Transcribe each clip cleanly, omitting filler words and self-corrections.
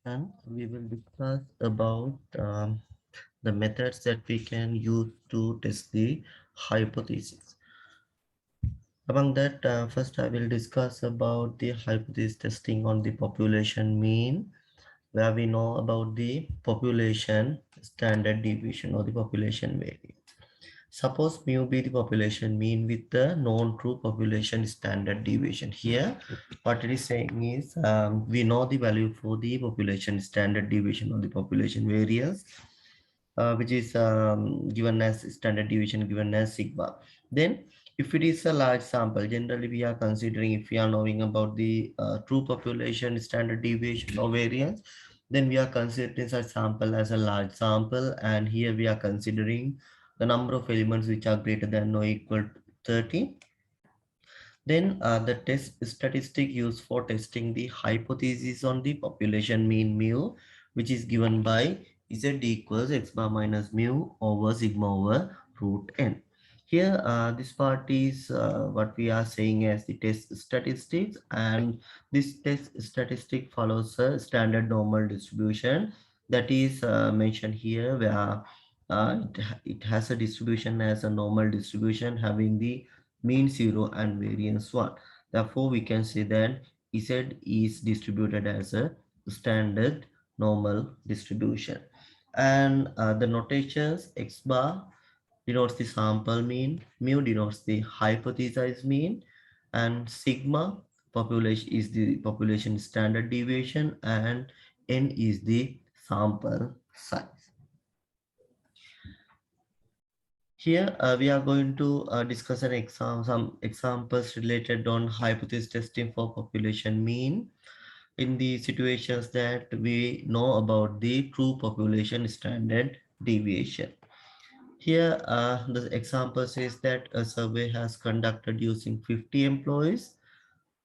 And we will discuss about the methods that we can use to test the hypothesis. Among that, first I will discuss about the hypothesis testing on the population mean, where we know about the population standard deviation or the population variance. Suppose mu be the population mean with the known true population standard deviation. Here, what it is saying is we know the value for the population standard deviation or the population variance, which is given as standard deviation given as sigma. Then, if it is a large sample, generally we are considering, if we are knowing about the true population standard deviation or variance, then we are considering such sample as a large sample, and here we are considering the number of elements which are greater than or equal to 30. Then the test statistic used for testing the hypothesis on the population mean mu, which is given by z equals x bar minus mu over sigma over root n. Here, this part is what we are saying as the test statistics, and this test statistic follows a standard normal distribution that is mentioned here, where it has a distribution as a normal distribution having the mean 0 and variance 1. Therefore, we can say that Z is distributed as a standard normal distribution. And the notations x bar denotes the sample mean, mu denotes the hypothesized mean, and sigma population is the population standard deviation, and n is the sample size. Here we are going to discuss some examples related on hypothesis testing for population mean in the situations that we know about the true population standard deviation. Here the example says that a survey has conducted using 50 employees.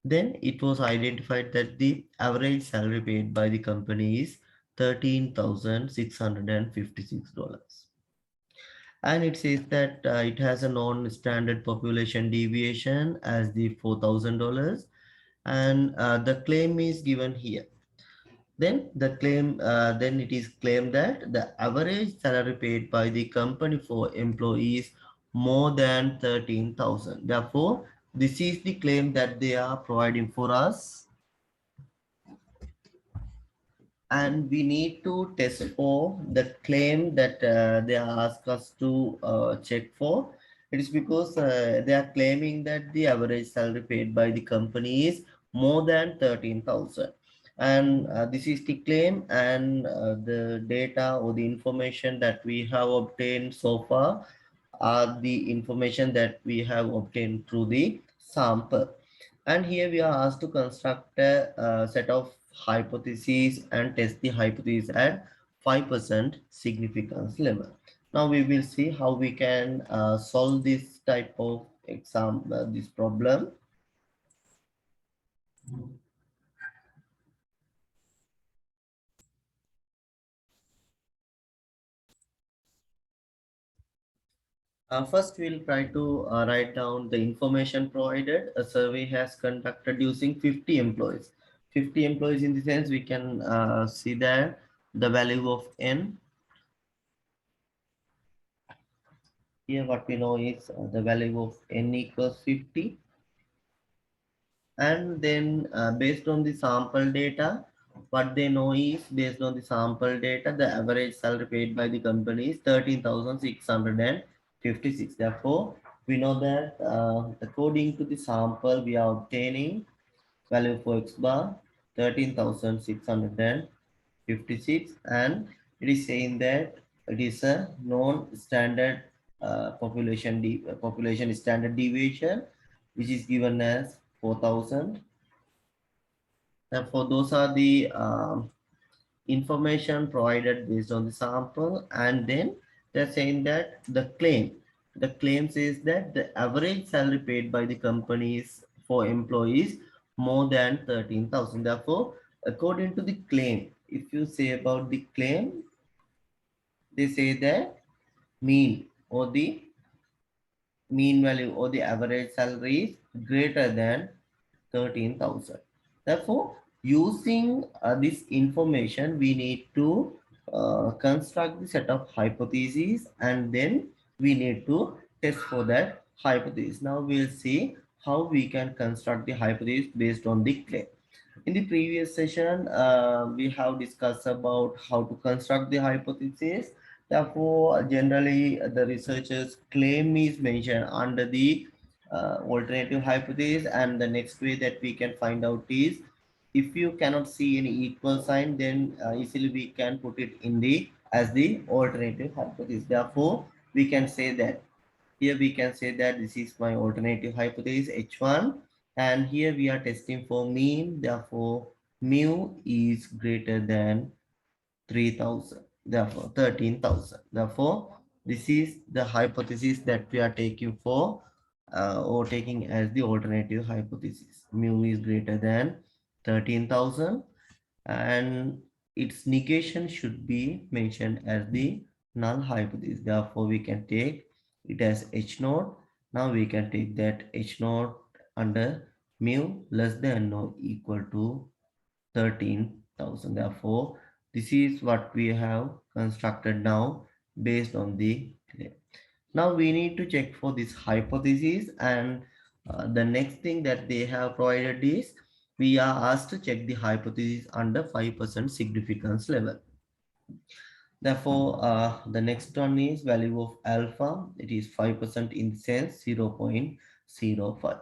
Then it was identified that the average salary paid by the company is $13,656, and it says that it has a non-standard population deviation as the $4,000, and the claim is given here. Then it is claimed that the average salary paid by the company for employees more than 13,000. Therefore, this is the claim that they are providing for us, and we need to test for the claim that they ask us to check for. It is because they are claiming that the average salary paid by the company is more than 13,000, and this is the claim, and the data or the information that we have obtained so far are the information that we have obtained through the sample. And here we are asked to construct a set of hypotheses and test the hypothesis at 5% significance level. Now we will see how we can solve this type of this problem. First, we'll try to write down the information provided. A survey has conducted using 50 employees. 50 employees in the sense we can see that the value of n. Here what we know is the value of n equals 50. And then based on the sample data, what they know is, based on the sample data, the average salary paid by the company is 13,656. Therefore, we know that according to the sample, we are obtaining value for x bar 13,656, and it is saying that it is a non-standard population standard deviation, which is given as 4,000. Therefore, those are the information provided based on the sample, and then they're saying that the claim says that the average salary paid by the companies for employees more than 13,000. Therefore, according to the claim, if you say about the claim, they say that mean or the mean value or the average salary is greater than 13,000. Therefore, Using this information, we need to construct the set of hypotheses, and then we need to test for that hypothesis. Now we'll see how we can construct the hypothesis based on the claim. In the previous session, we have discussed about how to construct the hypothesis. Therefore, generally, the researchers' claim is mentioned under the alternative hypothesis, and the next way that we can find out is if you cannot see any equal sign, then easily we can put it in the as the alternative hypothesis. Therefore, we can say that here we can say that this is my alternative hypothesis H1, and here we are testing for mean. Therefore, mu is greater than 3000, therefore 13,000. Therefore, this is the hypothesis that we are taking for or taking as the alternative hypothesis. Mu is greater than 13,000, and its negation should be mentioned as the null hypothesis. Therefore, we can take it as H naught. Now we can take that H naught under mu less than or equal to 13,000. Therefore, this is what we have constructed now based on the claim. Now we need to check for this hypothesis, and the next thing that they have provided is we are asked to check the hypothesis under 5% significance level. Therefore, the next one is value of alpha. It is 5% in sense 0.05.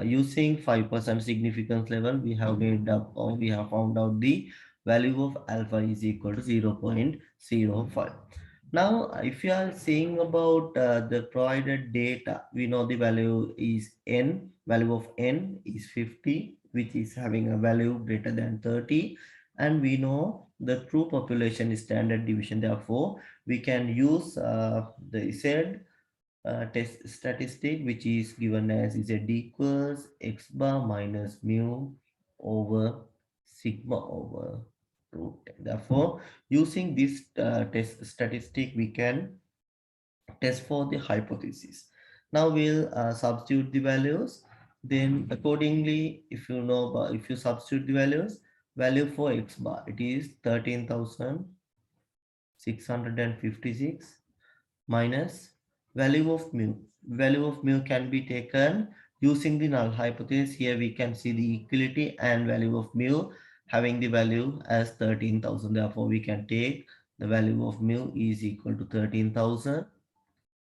Using 5% significance level, we have made up or we have found out the value of alpha is equal to 0.05. Now, if you are saying about the provided data, we know the value is n, value of n is 50, which is having a value greater than 30, and we know the true population is standard deviation. Therefore, we can use the Z test statistic, which is given as Z equals x bar minus mu over sigma over root 10. Therefore, using this test statistic, we can test for the hypothesis. Now we'll substitute the values. Then accordingly, if you know about, if you substitute the values, value for x bar, it is 13,656 minus value of mu. Value of mu can be taken using the null hypothesis. Here we can see the equality and value of mu having the value as 13,000. Therefore, we can take the value of mu is equal to 13,000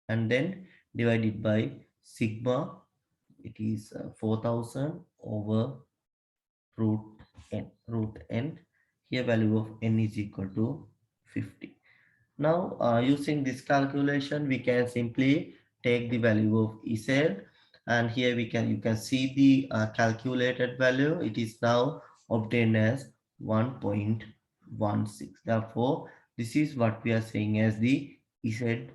and then divided by sigma. It is 4,000 over root n. Here value of n is equal to 50. Now using this calculation, we can simply take the value of Z, and here you can see the calculated value. It is now obtained as 1.16. Therefore, this is what we are saying as the Z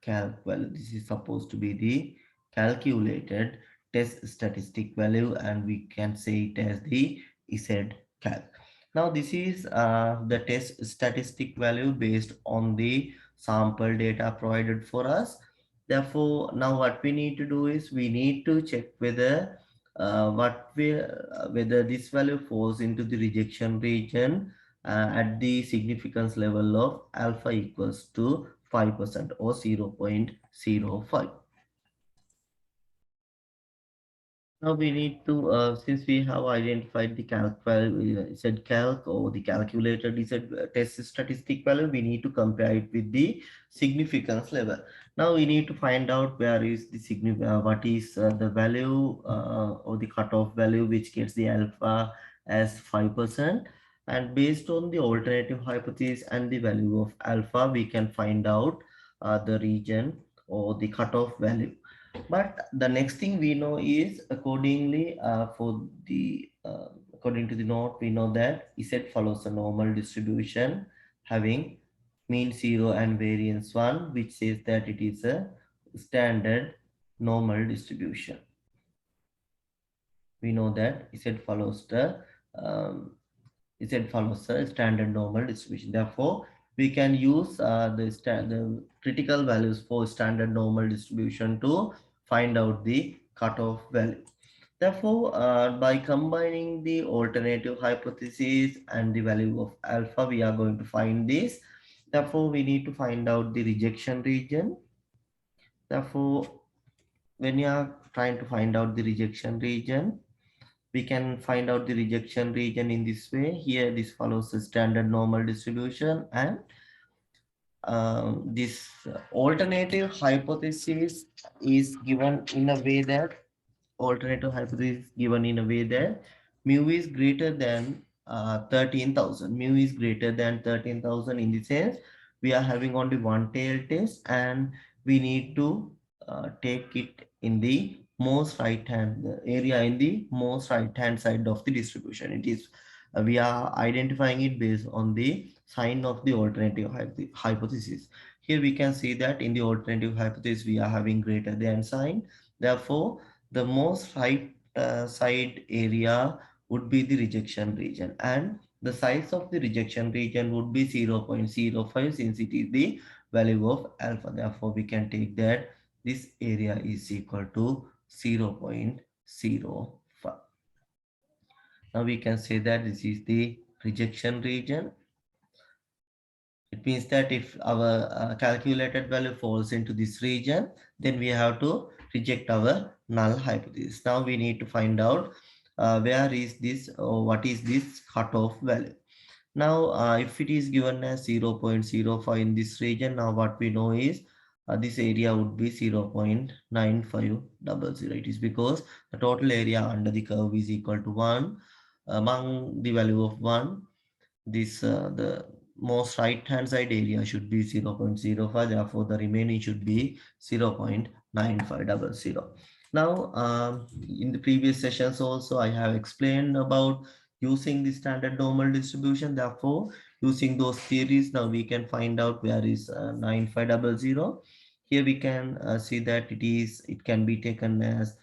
calc value. This is supposed to be the calculated test statistic value, and we can say it as the Z calc. Now this is the test statistic value based on the sample data provided for us. Therefore, now what we need to do is we need to check whether whether this value falls into the rejection region at the significance level of alpha equals to 5% or 0.05. Now we need to, since we have identified the calc value, Z calc or the calculated Z test statistic value, we need to compare it with the significance level. Now we need to find out where is the what is the value or the cutoff value which gets the alpha as 5%. And based on the alternative hypothesis and the value of alpha, we can find out the region or the cutoff value. But the next thing we know is accordingly according to the note, we know that Z follows a normal distribution having mean 0 and variance 1, which says that it is a standard normal distribution. We know that Z follows the standard normal distribution. Therefore, we can use the critical values for standard normal distribution to find out the cutoff value. Therefore, by combining the alternative hypothesis and the value of alpha, we are going to find this. Therefore, we need to find out the rejection region. Therefore, when you are trying to find out the rejection region, we can find out the rejection region in this way. Here, this follows the standard normal distribution, and this alternative hypothesis is given in a way that mu is greater than 13,000. Mu is greater than 13,000 in the sense we are having only one tail test, and we need to take it in the most right hand area, in the most right hand side of the distribution. It is we are identifying it based on the sign of the alternative hypothesis. Here we can see that in the alternative hypothesis we are having greater than sign. Therefore, the most right side area would be the rejection region, and the size of the rejection region would be 0.05 since it is the value of alpha. Therefore, we can take that this area is equal to 0.05. Now we can say that this is the rejection region. It means that if our calculated value falls into this region, then we have to reject our null hypothesis. Now we need to find out where is this, or what is this cutoff value. Now, if it is given as 0.05 in this region, now what we know is this area would be 0.9500. It is because the total area under the curve is equal to 1. Among the value of 1, this the most right hand side area should be 0.05, therefore the remaining should be 0.9500. Now in the previous sessions also I have explained about using the standard normal distribution. Therefore, using those theories, now we can find out where is 9500. Here we can see that it can be taken as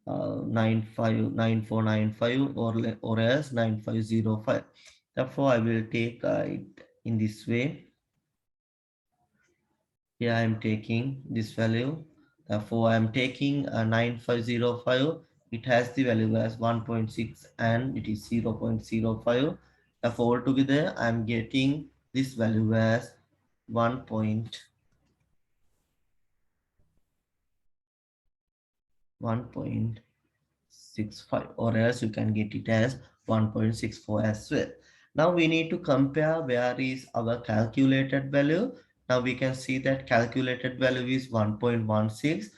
959495 or as 9505. Therefore, I will take it in this way. Here I am taking this value. Therefore, I am taking 9505. It has the value as 1.6 and it is 0.05. Therefore, altogether, I am getting this value as 1.65, or else you can get it as 1.64 as well. Now we need to compare where is our calculated value. Now we can see that calculated value is 1.16,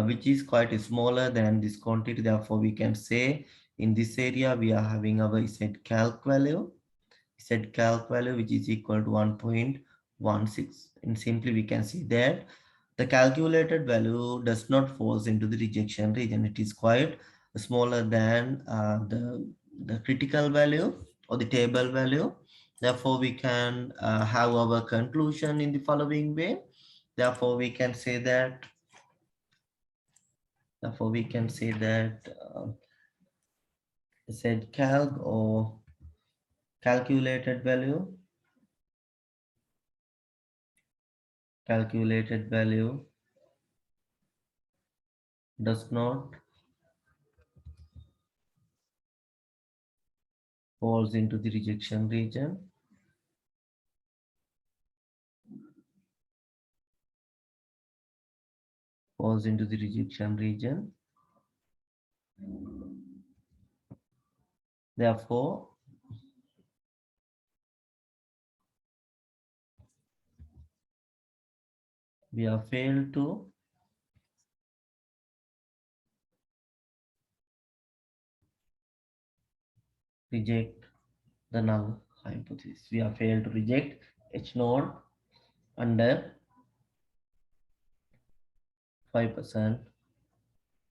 which is quite smaller than this quantity. Therefore, we can say in this area we are having our Z calc value, which is equal to 1.16. And simply we can see that the calculated value does not falls into the rejection region. It is quite smaller than the critical value or the table value. Therefore, we can have our conclusion in the following way. Therefore, we can say that. Z calc or calculated value does not falls into the rejection region. Therefore, we have failed to reject the null hypothesis. We have failed to reject H naught under 5%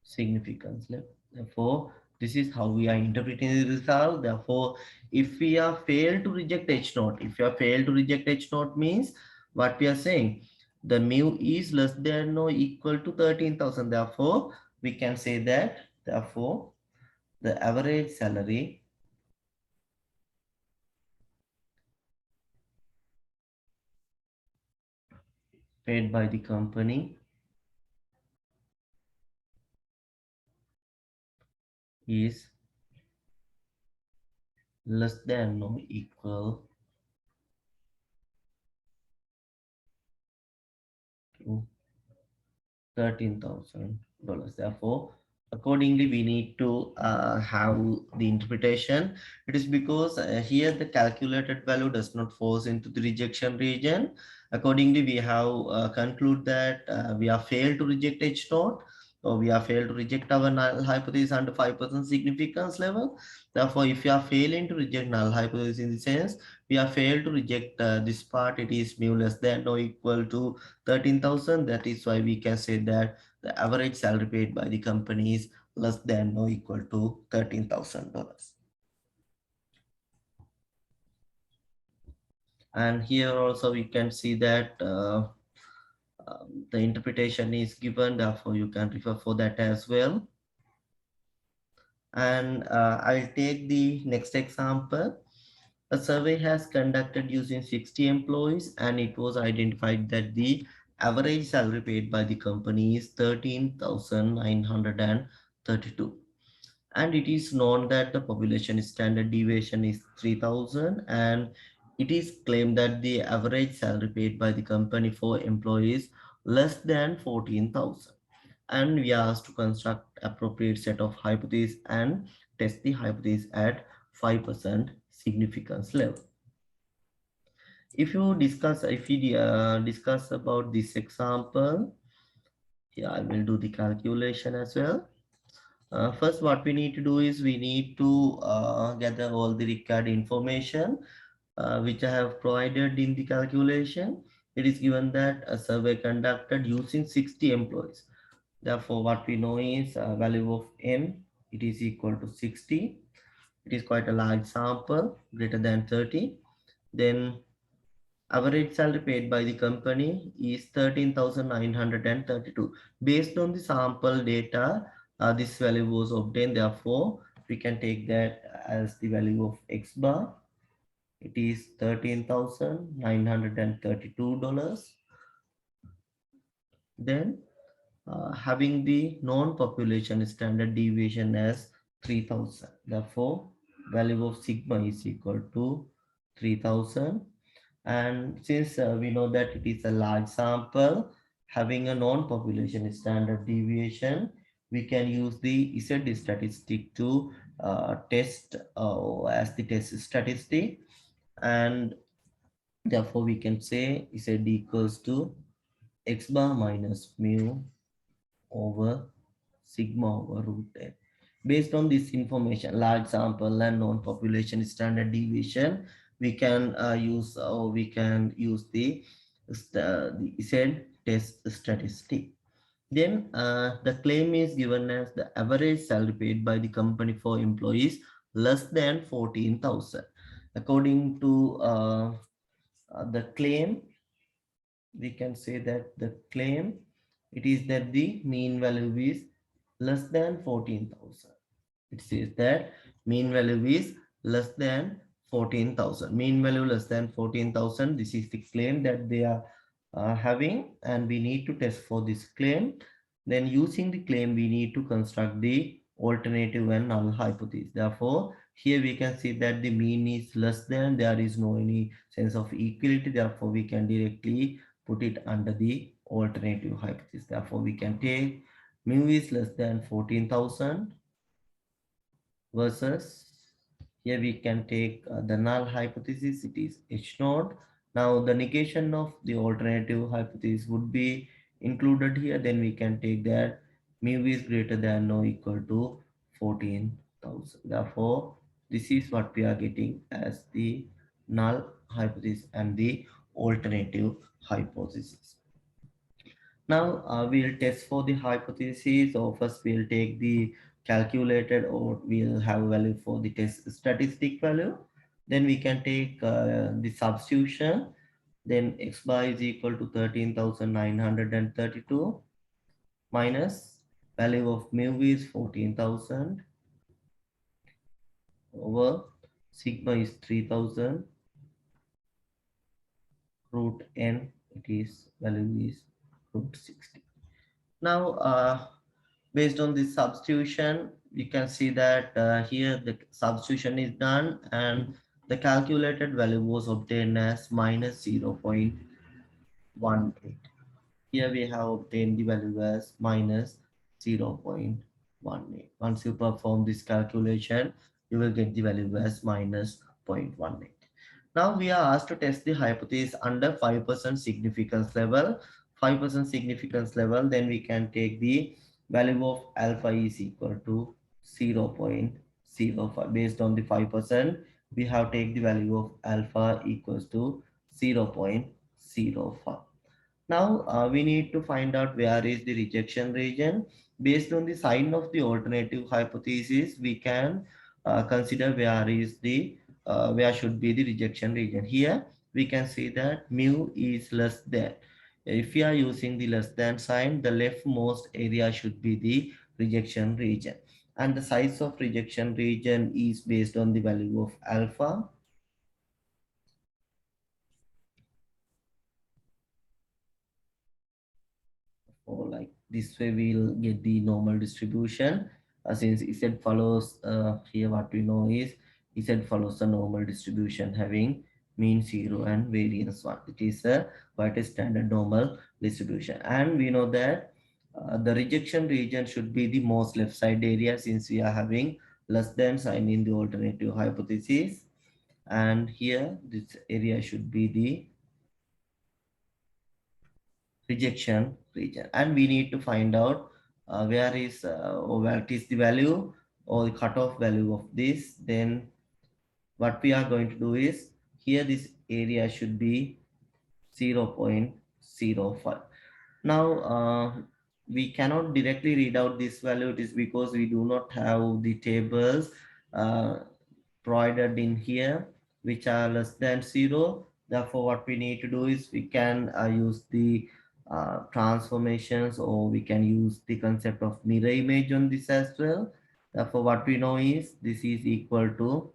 significance level. Therefore, this is how we are interpreting the result. Therefore, if we are failed to reject H naught, means what we are saying, the mu is less than or equal to 13,000. Therefore, we can say that, the average salary paid by the company is less than or equal to $13,000. Therefore, accordingly, we need to have the interpretation. It is because here the calculated value does not falls into the rejection region. Accordingly, we have conclude that we are failed to reject H naught, or we are failed to reject our null hypothesis under 5% significance level. Therefore, if you are failing to reject null hypothesis in the sense, we are failed to reject this part, it is mu less than or equal to 13,000. That is why we can say that the average salary paid by the company is less than or equal to $13,000. And here also we can see that the interpretation is given, therefore you can refer for that as well. And I'll take the next example. A survey has conducted using 60 employees, and it was identified that the average salary paid by the company is 13,932. And it is known that the population standard deviation is 3000, and it is claimed that the average salary paid by the company for employees less than 14,000, and we are asked to construct appropriate set of hypotheses and test the hypothesis at 5% significance level. If we discuss about this example, yeah, I will do the calculation as well. First, what we need to do is we need to gather all the required information which I have provided in the calculation. It is given that a survey conducted using 60 employees. Therefore, what we know is value of n, it is equal to 60. It is quite a large sample, greater than 30. Then average salary paid by the company is 13,932. Based on the sample data, this value was obtained. Therefore, we can take that as the value of X bar. It is $13,932. Then having the non-population standard deviation as 3000. Therefore, value of sigma is equal to 3000. And since we know that it is a large sample having a non-population standard deviation, we can use the Z statistic to test as the test statistic, and therefore we can say Z equals to X bar minus mu over sigma over root n. Based on this information, large sample and non-population standard deviation, we can use the Z test statistic. Then the claim is given as the average salary paid by the company for employees less than 14,000. According to the claim, we can say that the claim, it is that the mean value is less than 14,000. It says that mean value is less than 14,000. Mean value less than 14,000. This is the claim that they are having, and we need to test for this claim. Then using the claim, we need to construct the alternative and null hypothesis. Therefore, here we can see that the mean is less than, there is no any sense of equality. Therefore, we can directly put it under the alternative hypothesis. Therefore, we can take mu is less than 14,000 versus, here we can take the null hypothesis, it is H naught. Now the negation of the alternative hypothesis would be included here. Then we can take that mu is greater than or equal to 14,000. Therefore, this is what we are getting as the null hypothesis and the alternative hypothesis. Now we'll test for the hypothesis, or first we'll take the calculated, or we'll have value for the test statistic value. Then we can take the substitution. Then X bar is equal to 13,932 minus value of mu is 14,000 over sigma is 3000 root n, it is value is root 60. Now based on this substitution, you can see that here the substitution is done and the calculated value was obtained as minus 0.18. Here we have obtained the value as minus 0.18. Once you perform this calculation, you will get the value as minus 0.18. Now we are asked to test the hypothesis under 5% significance level. 5% significance level, then we can take the value of alpha is equal to 0.05. Based on the 5%, we have take the value of alpha equals to 0.05. Now we need to find out where is the rejection region. Based on the sign of the alternative hypothesis, we can consider where should be the rejection region. Here we can see that mu is less than. If we are using the less than sign, the leftmost area should be the rejection region. And the size of rejection region is based on the value of alpha. Or like this way we'll get the normal distribution. Since Z follows here, what we know is Z follows the normal distribution having mean 0 and variance 1. It is a quite a standard normal distribution, and we know that the rejection region should be the most left side area since we are having less than sign in the alternative hypothesis, and here this area should be the rejection region, and we need to find out where is the value or the cutoff value of this. Then what we are going to do is here this area should be 0.05. Now we cannot directly read out this value. It is because we do not have the tables uh, provided in here which are less than 0. Therefore what we need to do is we can use the transformations, or we can use the concept of mirror image on this as well. Therefore what we know is this is equal to,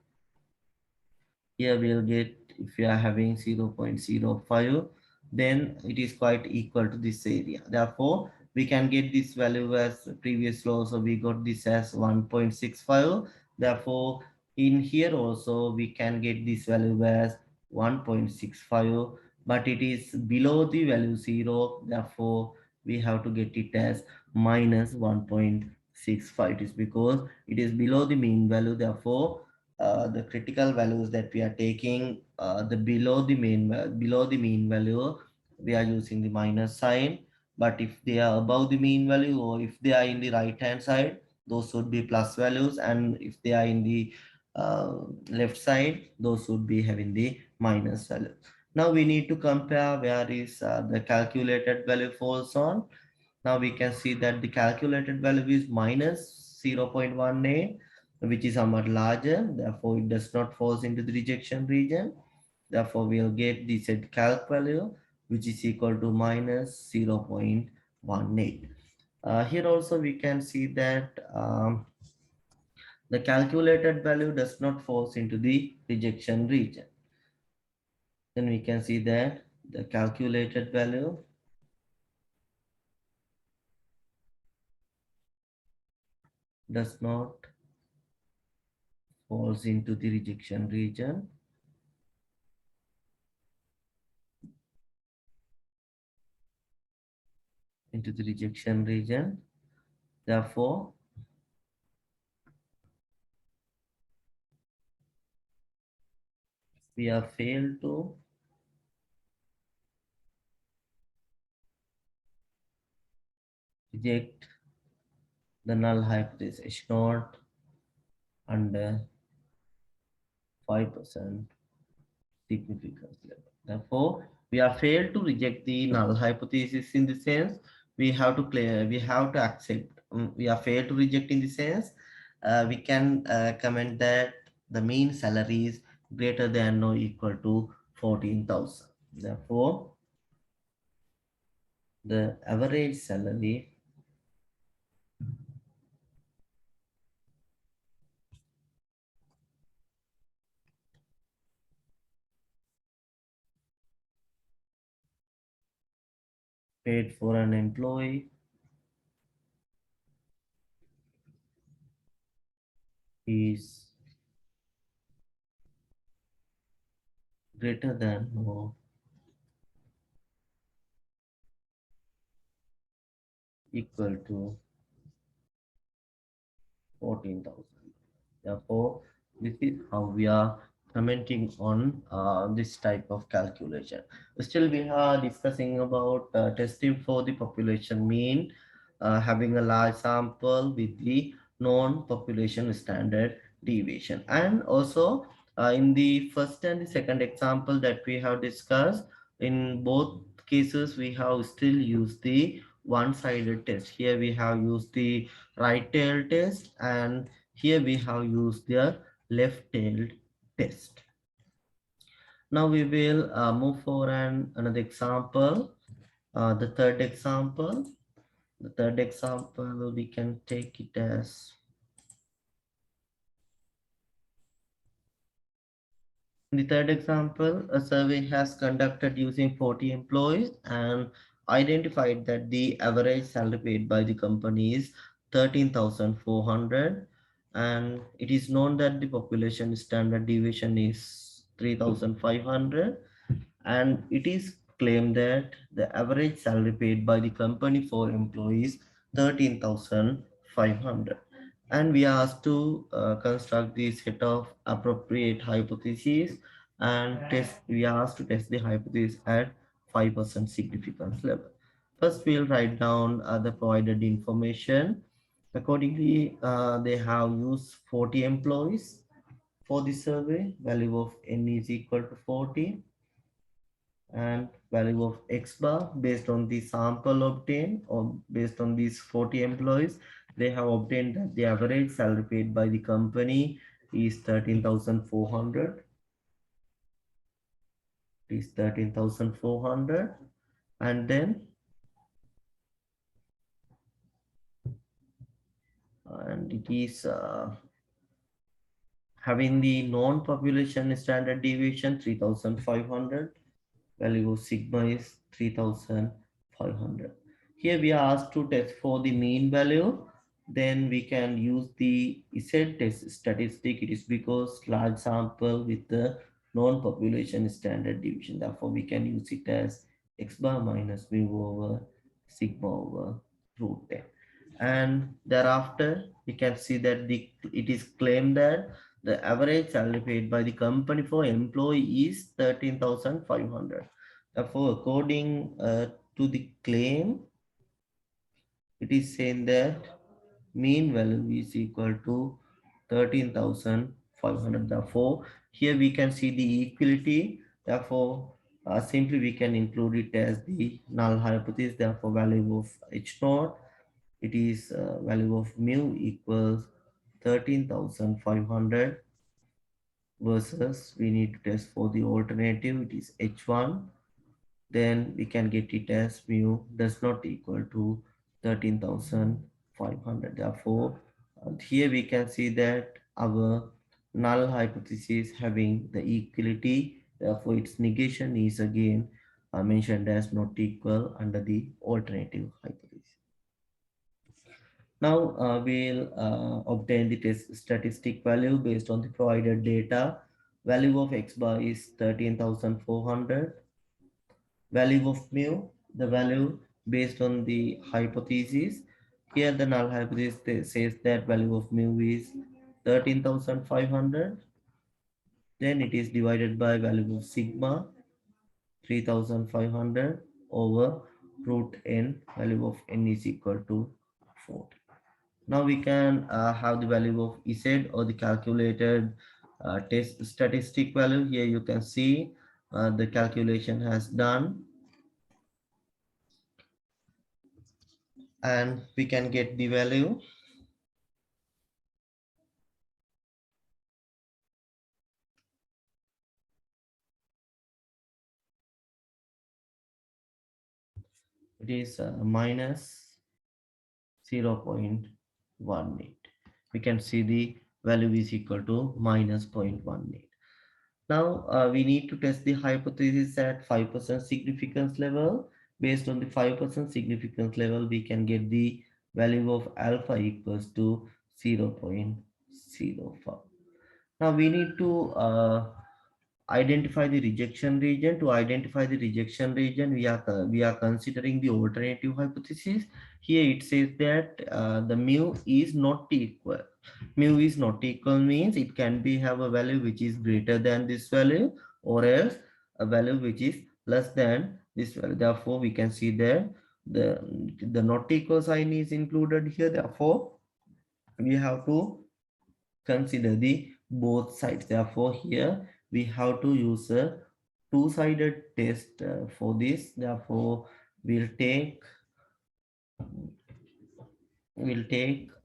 here we'll get, if we are having 0.05, then it is quite equal to this area. Therefore we can get this value as previous law, so we got this as 1.65. Therefore in here also we can get this value as 1.65, but it is below the value 0. Therefore we have to get it as minus 1.65. It is because it is below the mean value. Therefore the critical values that we are taking, the below the mean value, we are using the minus sign. But if they are above the mean value, or if they are in the right hand side, those should be plus values, and if they are in the left side, those should be having the minus value. Now we need to compare where is the calculated value falls on. Now we can see that the calculated value is minus 0.18, which is somewhat larger. Therefore, it does not fall into the rejection region. Therefore, we'll get the Z calc value, which is equal to minus 0.18. Here also we can see that the calculated value does not fall into the rejection region. Then we can see that the calculated value does not falls into the rejection region. Into the rejection region. Therefore, we have failed to reject the null hypothesis H naught under 5% significance level. Therefore, we have failed to reject the null hypothesis in the sense we have to accept. We are failed to reject in the sense we can comment that the mean salary is greater than or equal to 14,000. Therefore, the average salary paid for an employee is greater than or equal to 14,000. Therefore, this is how we are commenting on this type of calculation. Still, we are discussing about testing for the population mean, having a large sample with the non-population standard deviation. And also, in the first and the second example that we have discussed, in both cases, we have still used the one-sided test. Here we have used the right tail test, and here we have used the left-tailed test. Now we will move for another example. The third example. The third example, we can take it as, in the third example, a survey has conducted using 40 employees and identified that the average salary paid by the company is 13,400, and it is known that the population standard deviation is 3,500, and it is claimed that the average salary paid by the company for employees 13,500, and we are asked to construct the set of appropriate hypotheses and test. We are asked to test the hypothesis at 5% significance level. First, we'll write down the provided information. Accordingly, they have used 40 employees for the survey. Value of n is equal to 40, and value of x bar based on the sample obtained, or based on these 40 employees, they have obtained that the average salary paid by the company is 13,400. Is 13,400, and then and it is having the non-population standard deviation 3,500. Value of sigma is 3,500. Here we are asked to test for the mean value. Then we can use the Z test statistic. It is because large sample with the non-population standard deviation. Therefore, we can use it as x bar minus mu over sigma over root 10. And thereafter, we can see that it is claimed that the average salary paid by the company for employee is 13,500. Therefore, according to the claim, it is saying that mean value is equal to 13,500. Therefore, here we can see the equality. Therefore, simply we can include it as the null hypothesis. Therefore, value of H naught, it is value of mu equals 13,500, versus we need to test for the alternative, it is H1. Then we can get it as mu does not equal to 13,500. Therefore, here we can see that our null hypothesis having the equality. Therefore, its negation is again mentioned as not equal under the alternative hypothesis. Now we'll obtain the test statistic value based on the provided data. Value of x bar is 13,400. Value of mu, the value based on the hypothesis. Here the null hypothesis says that value of mu is 13,500. Then it is divided by value of sigma 3,500 over root n. Value of n is equal to 40. Now we can have the value of Z, or the calculated test statistic value. Here you can see the calculation has done, and we can get the value. It is minus 0.18. We can see the value is equal to minus 0.18. Now we need to test the hypothesis at 5% significance level. Based on the 5% significance level, we can get the value of alpha equals to 0.6. 0.05. Now we need to identify the rejection region. To identify the rejection region, we are considering the alternative hypothesis. Here it says that the mu is not equal. Mu is not equal means it can be have a value which is greater than this value, or else a value which is less than this value. Therefore we can see that the not equal sign is included here. Therefore we have to consider the both sides. Therefore here we have to use a two-sided test for this. Therefore we'll take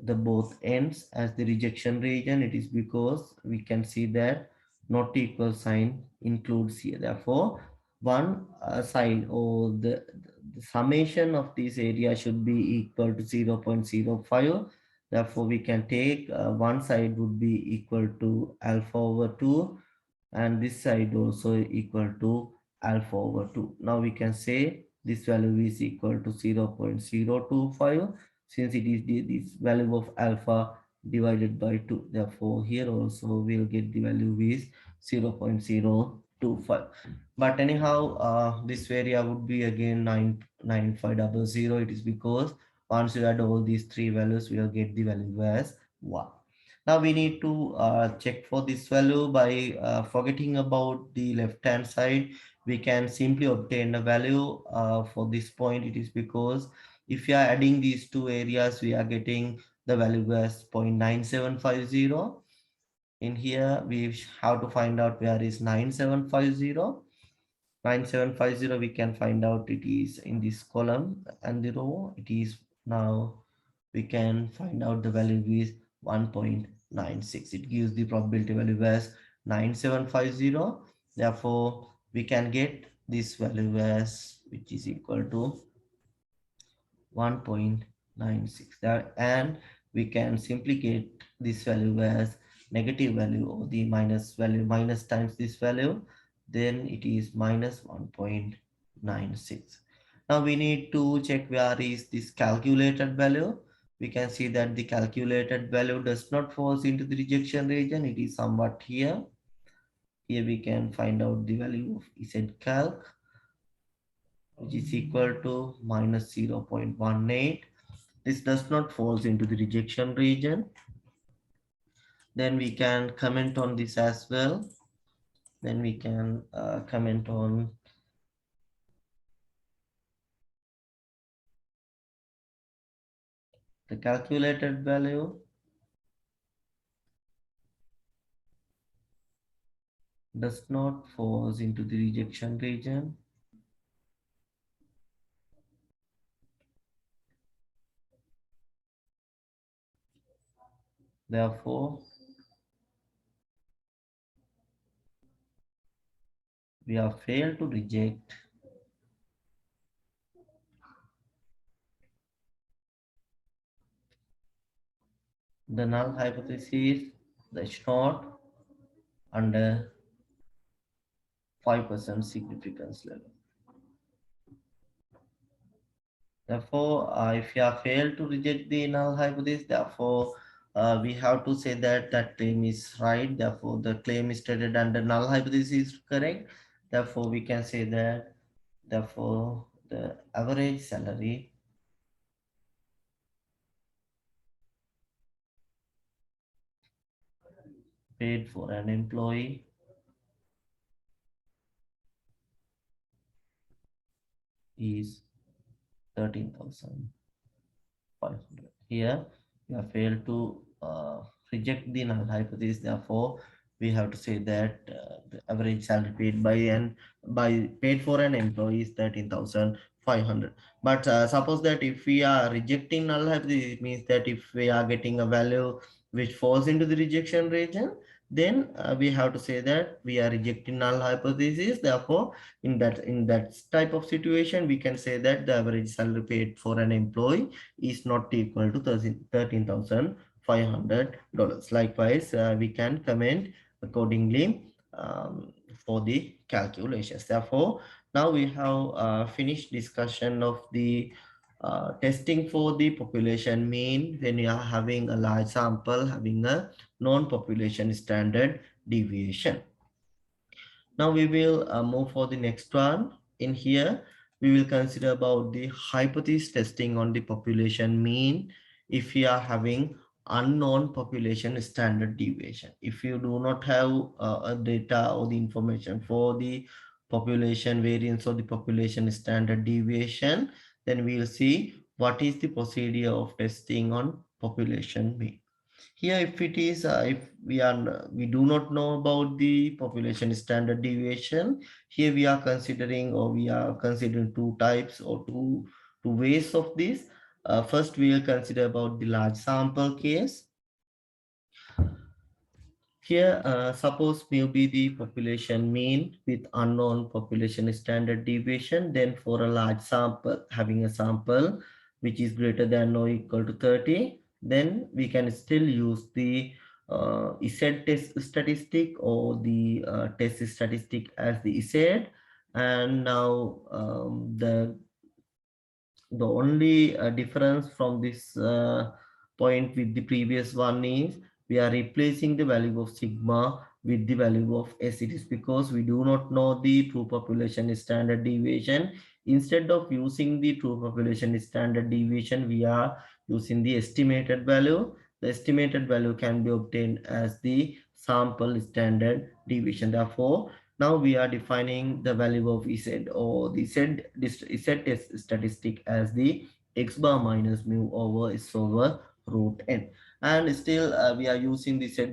the both ends as the rejection region. It is because we can see that not equal sign includes here. Therefore one sign, or the summation of this area should be equal to 0.05. Therefore we can take one side would be equal to alpha over 2, and this side also equal to alpha over 2. Now we can say this value is equal to 0.025, since it is this value of alpha divided by 2. Therefore here also we'll get the value is 0.025. But anyhow, this area would be again 99500. It is because once you add all these three values, we'll get the value as 1. Now we need to check for this value by forgetting about the left hand side. We can simply obtain a value for this point. It is because if you are adding these two areas, we are getting the value as 0.9750. In here we have to find out where is 9750. 9750, we can find out it is in this column, and the row it is, now we can find out the value is 1.96. It gives the probability value as 9750. Therefore we can get this value as, which is equal to 1.96 that, and we can simply get this value as negative value, or the minus value, minus times this value, then it is minus 1.96. Now we need to check where is this calculated value. We can see that the calculated value does not falls into the rejection region. It is somewhat here. Here we can find out the value of Z calc, which is equal to minus 0.18. This does not falls into the rejection region. Then we can comment on this as well. Then we can comment on the calculated value does not falls into the rejection region. Therefore we have failed to reject the null hypothesis, the SNOT, under 5% significance level. Therefore, if you have failed to reject the null hypothesis, therefore we have to say that that claim is right. Therefore, the claim is stated under null hypothesis is correct. Therefore, we can say that, therefore the average salary paid for an employee is 13,500. Here we have failed to reject the null hypothesis. Therefore, we have to say that the average salary paid for an employee is 13,500. But suppose that if we are rejecting null hypothesis, it means that if we are getting a value which falls into the rejection region, then we have to say that we are rejecting null hypothesis. Therefore, in that type of situation, we can say that the average salary paid for an employee is not equal to $13,500. Likewise, we can comment accordingly for the calculations. Therefore, now we have finished discussion of the testing for the population mean when you are having a large sample, having a non-population standard deviation. Now we will move for the next one. In here, we will consider about the hypothesis testing on the population mean if we are having unknown population standard deviation. If you do not have a data or the information for the population variance or the population standard deviation, then we will see what is the procedure of testing on population mean. Here, if it is, if we do not know about the population standard deviation, here we are considering or we are considering two types or two ways of this. First, we will consider about the large sample case. Here, suppose mu be the population mean with unknown population standard deviation. Then for a large sample, having a sample which is greater than or equal to 30, then we can still use the Z test statistic or the test statistic as the Z. And now the only difference from this point with the previous one is we are replacing the value of sigma with the value of S. It is because we do not know the true population standard deviation. Instead of using the true population standard deviation, we are using the estimated value. The estimated value can be obtained as the sample standard deviation. Therefore, now we are defining the value of Z or the Z test statistic as the x bar minus mu over S over root n. And still we are using the Z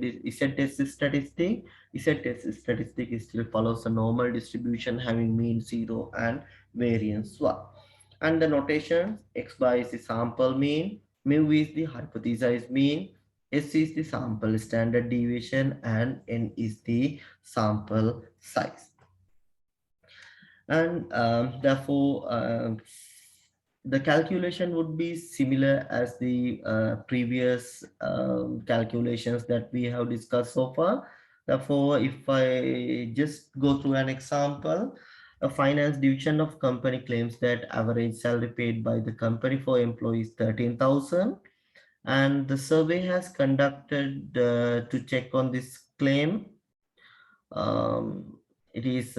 test statistic. Z test statistic still follows a normal distribution having mean 0 and variance 1. And the notation x bar is the sample mean, mu is the hypothesized mean, S is the sample standard deviation, and n is the sample size. And therefore, the calculation would be similar as the previous calculations that we have discussed so far. Therefore, if I just go through an example, a finance division of company claims that average salary paid by the company for employees 13,000, and the survey has conducted to check on this claim. It is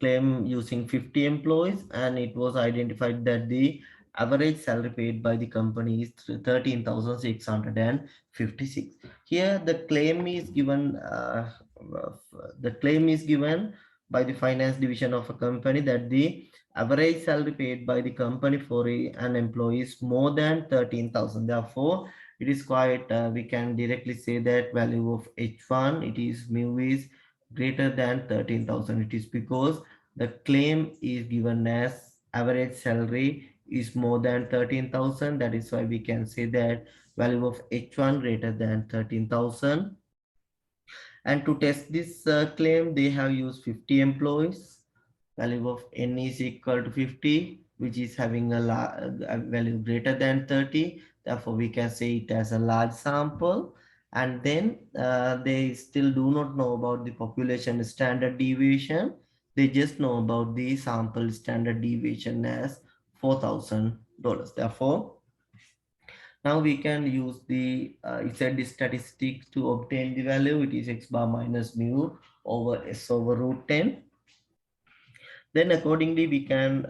claim using 50 employees, and it was identified that the average salary paid by the company is 13,656. Here the claim is given by the finance division of a company that the average salary paid by the company for an employee is more than 13,000. Therefore, it is quite we can directly say that value of H1, it is mu is greater than 13,000. It is because the claim is given as average salary is more than 13,000. That is why we can say that value of H1 greater than 13,000. And to test this claim, they have used 50 employees. Value of n is equal to 50, which is having a value greater than 30. Therefore, we can say it as a large sample. And then they still do not know about the population standard deviation. They just know about the sample standard deviation as $4,000. Therefore, now we can use the Z statistics to obtain the value. It is x bar minus mu over S over root 10. Then accordingly, we can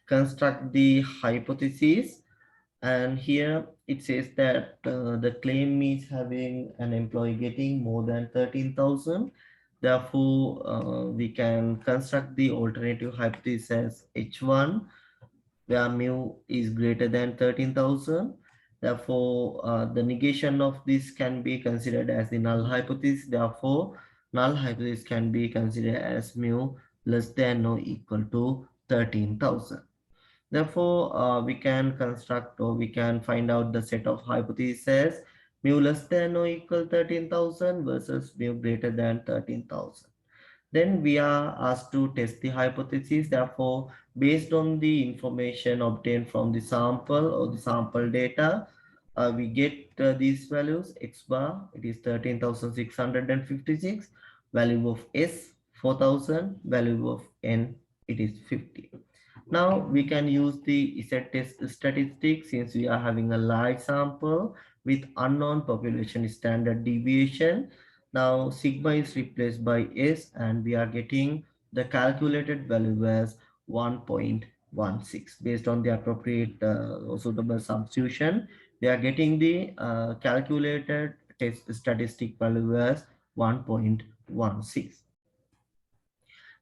construct the hypothesis. And here it says that the claim is having an employee getting more than 13,000. Therefore, we can construct the alternative hypothesis as H1, where mu is greater than 13,000. Therefore, the negation of this can be considered as the null hypothesis. Therefore, null hypothesis can be considered as mu less than or equal to 13,000. Therefore, we can construct or we can find out the set of hypotheses mu less than or equal 13,000 versus mu greater than 13,000. Then we are asked to test the hypothesis. Therefore, based on the information obtained from the sample or the sample data, we get these values. X bar, it is 13,656. Value of S, 4,000. Value of N, it is 50. Now we can use the Z test statistic since we are having a large sample with unknown population standard deviation. Now sigma is replaced by S and we are getting the calculated value as 1.16 based on the appropriate suitable substitution. We are getting the calculated test statistic value as 1.16.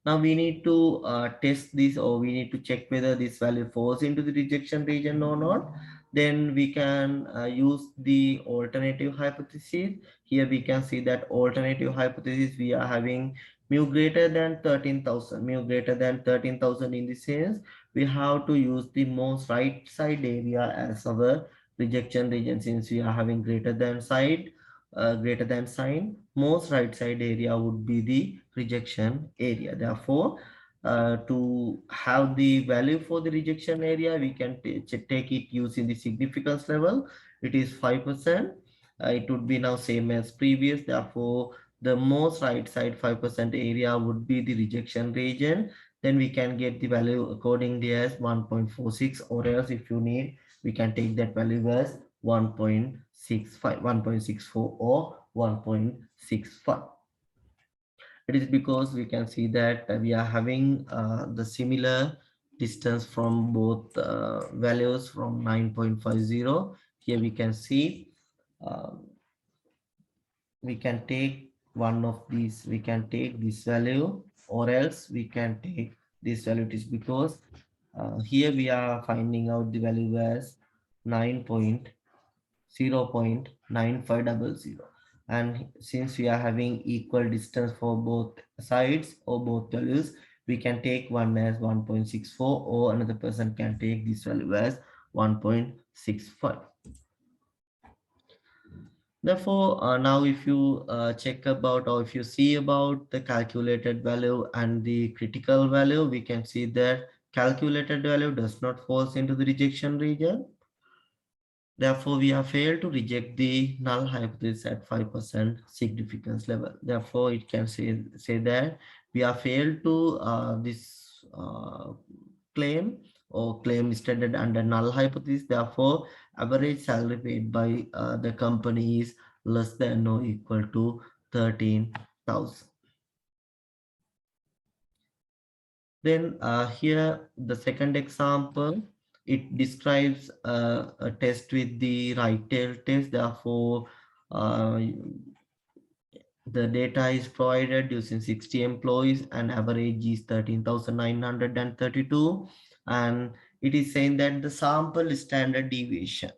Now we need to test this, or we need to check whether this value falls into the rejection region or not. Then we can use the alternative hypothesis. Here we can see that alternative hypothesis, we are having mu greater than 13,000. Mu greater than 13,000 in the sense we have to use the most right side area as our rejection region. Since we are having greater than sign, most right side area would be the rejection area. Therefore, to have the value for the rejection area, we can take it using the significance level. It is 5%. It would be now same as previous. Therefore, the most right side 5% area would be the rejection region. Then we can get the value accordingly as 1.46, or else if you need, we can take that value as 1.65, 1.64 or 1.65. It is because we can see that we are having the similar distance from both values from 9.50. Here we can see uh, we can take one of these, we can take this value, or else we can take this value. It is because here we are finding out the value as 9.0.9500, and since we are having equal distance for both sides or both values, we can take one as 1.64, or another person can take this value as 1.65. Therefore, now if you check about, or if you see about the calculated value and the critical value, we can see that calculated value does not falls into the rejection region. Therefore, we have failed to reject the null hypothesis at 5% significance level. Therefore, it can say that we have failed to this claim, or claim stated under null hypothesis. Therefore, average salary paid by the company is less than or equal to 13,000. Then here the second example, it describes a test with the right tail test. Therefore, uh, the data is provided using 60 employees and average is 13,932, and it is saying that the sample standard deviation,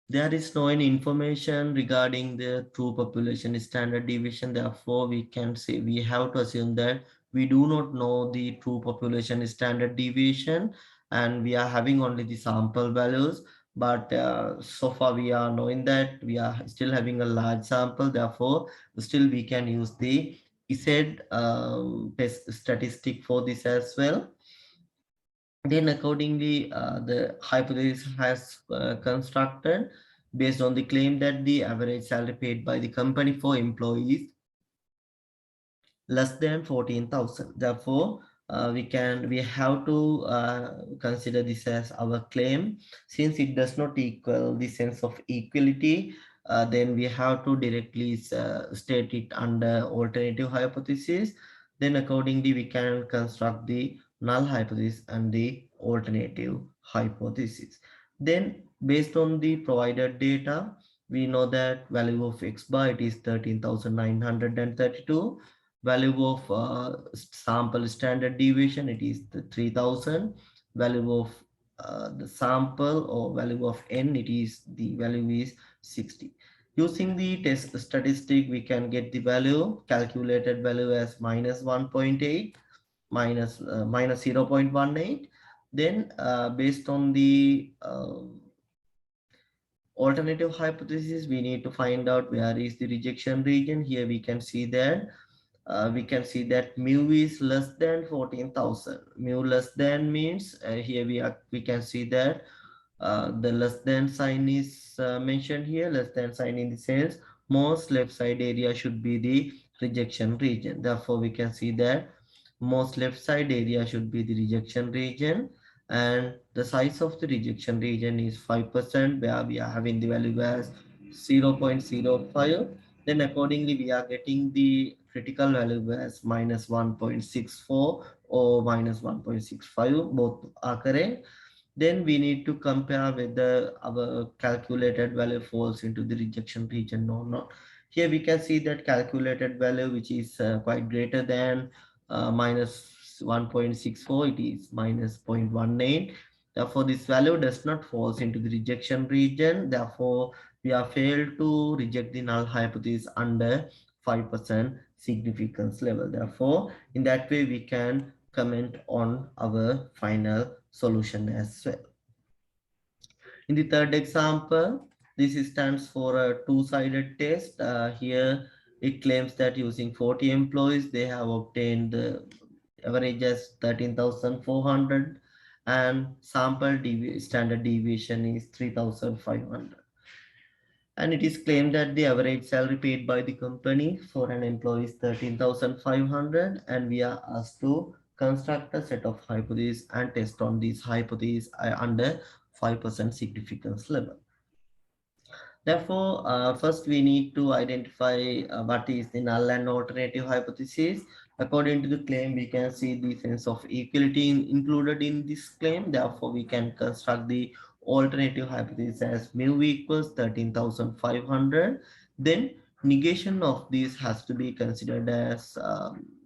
there is no any information regarding the true population standard deviation. Therefore, we can say, we have to assume that we do not know the true population standard deviation, and we are having only the sample values. But so far we are knowing that we are still having a large sample. Therefore, still we can use the Z test statistic for this as well. Then accordingly, the hypothesis has constructed based on the claim that the average salary paid by the company for employees less than 14,000. Therefore, we have to consider this as our claim. Since it does not equal the sense of equality, then we have to directly state it under alternative hypothesis. Then accordingly, we can construct the null hypothesis and the alternative hypothesis. Then based on the provided data, we know that value of x bar, it is 13,932. Value of sample standard deviation, it is the 3000. Value of the sample, or value of n, it is the value is 60. Using the test statistic, we can get the value, calculated value as minus 1.8, minus 0.18. Then based on the alternative hypothesis, we need to find out where is the rejection region. Here we can see that mu is less than 14,000. Mu less than means here we can see that the less than sign is mentioned here. Less than sign in the sense most left side area should be the rejection region. Therefore, we can see that most left side area should be the rejection region. and the size of the rejection region is 5%, where we are having the value as 0.05. Then accordingly we are getting the critical value as minus 1.64 or minus 1.65, both are correct. Then we need to compare whether our calculated value falls into the rejection region or not. Here we can see that calculated value, which is quite greater than minus 1.64, it is minus 0.18. Therefore, this value does not falls into the rejection region. Therefore, we are failed to reject the null hypothesis under 5% significance level. Therefore, in that way, we can comment on our final solution as well. In the third example, this stands for a two-sided test. Here, it claims that using 40 employees, they have obtained the average as 13,400 and standard deviation is 3,500. And it is claimed that the average salary paid by the company for an employee is 13,500, and we are asked to construct a set of hypotheses and test on these hypotheses under 5% significance level. Therefore, first we need to identify what is the null and alternative hypothesis. According to the claim, we can see the sense of equality included in this claim. Therefore, we can construct the alternative hypothesis as mu equals 13,500. Then negation of this has to be considered as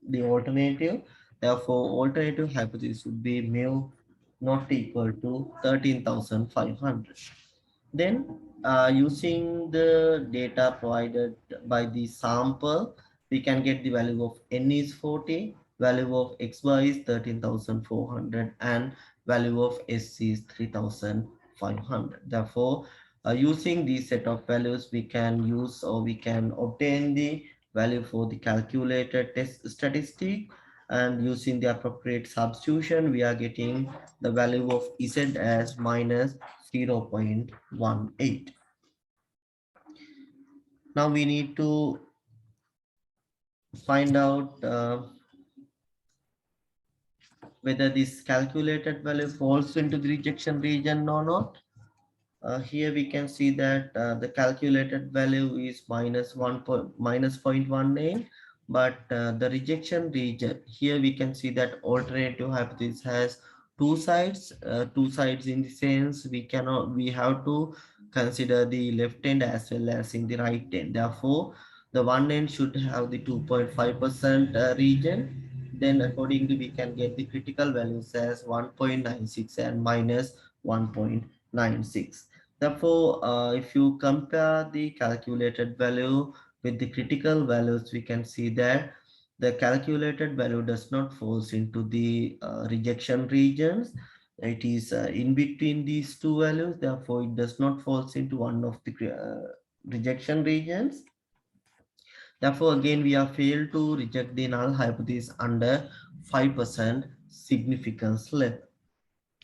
the alternative. Therefore, alternative hypothesis would be mu not equal to 13,500. Then, using the data provided by the sample, we can get the value of n is 40, value of xy is 13,400, and value of s is 3,500. Therefore, using these set of values, we can use or we can obtain the value for the calculated test statistic, and using the appropriate substitution, we are getting the value of z as minus 0.18. Now we need to find out whether this calculated value falls into the rejection region or not. Here we can see that the calculated value is minus 0.18, but the rejection region, here we can see that alternative hypothesis has two sides in the sense we have to consider the left end as well as in the right end. Therefore, the one end should have the 2.5% region. Then accordingly, we can get the critical values as 1.96 and minus 1.96. Therefore, if you compare the calculated value with the critical values, we can see that the calculated value does not falls into the rejection regions. It is in between these two values. Therefore, it does not falls into one of the rejection regions. Therefore, again, we have failed to reject the null hypothesis under 5% significance level.